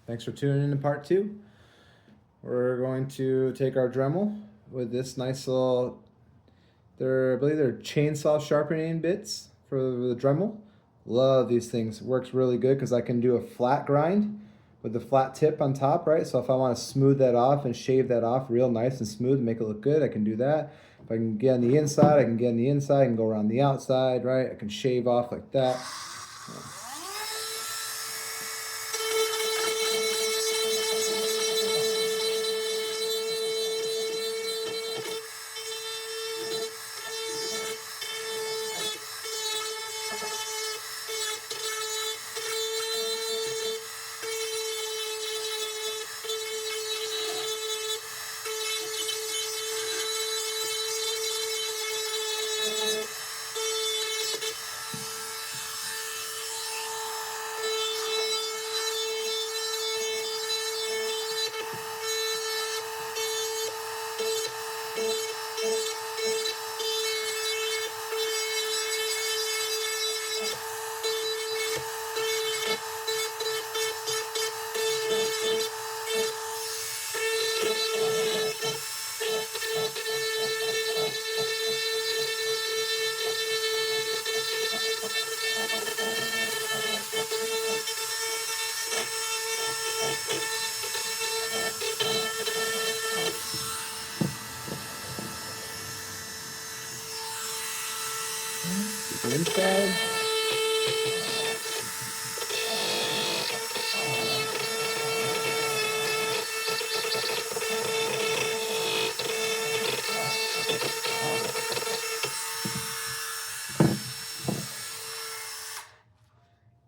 Thanks for tuning in to part 2. We're going to take our Dremel with this nice little, I believe they're chainsaw sharpening bits for the Dremel. Love these things. Works really good because I can do a flat grind with the flat tip on top, right? So if I want to smooth that off and shave that off real nice and smooth and make it look good, I can do that. If I can get on the inside, I can get on the inside. I can go around the outside, right? I can shave off like that. Inside.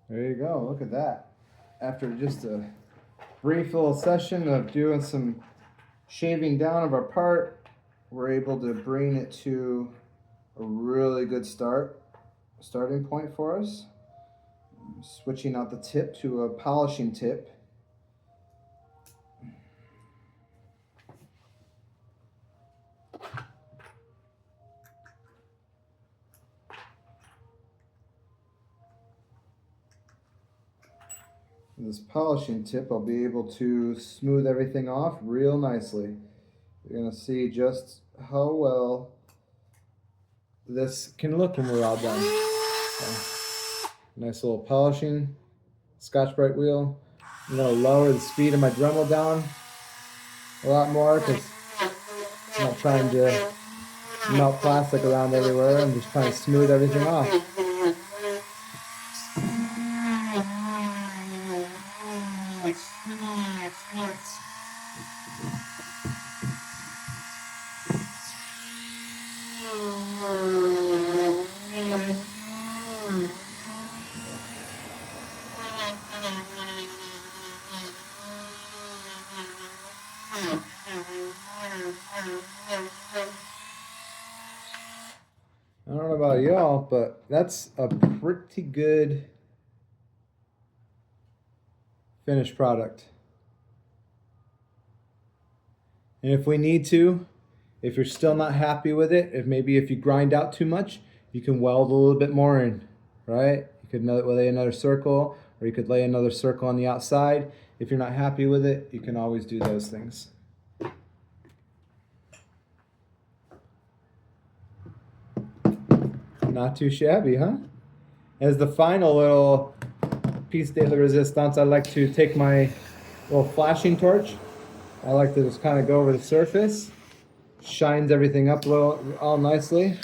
There you go, look at that. After just a brief little session of doing some shaving down of our part, we're able to bring it to a really good starting point for us. Switching out the tip to a polishing tip. With this polishing tip, I'll be able to smooth everything off real nicely. You're going to see just how well this can look when we're all done. Nice little polishing Scotch-Brite wheel. I'm going to lower the speed of my Dremel down a lot more because I'm not trying to melt plastic around everywhere. I'm just trying to smooth everything off. I don't know about y'all, but that's a pretty good finished product. And if we need to, if you're still not happy with it, if you grind out too much, you can weld a little bit more in, right? You could lay another circle, or you could lay another circle on the outside. If you're not happy with it, you can always do those things. Not too shabby, huh? As the final little piece de resistance, I like to take my little flashing torch. I like to just kind of go over the surface. Shines everything up all nicely.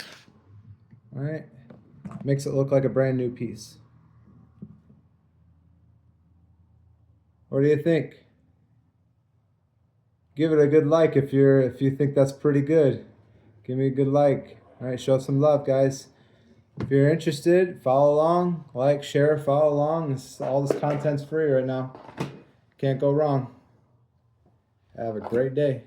All right, makes it look like a brand new piece. What do you think? Give it a good like if you think that's pretty good. Give me a good like. All right, show some love, guys. If you're interested, follow along, like, share, follow along. All this content's free right now. Can't go wrong. Have a great day.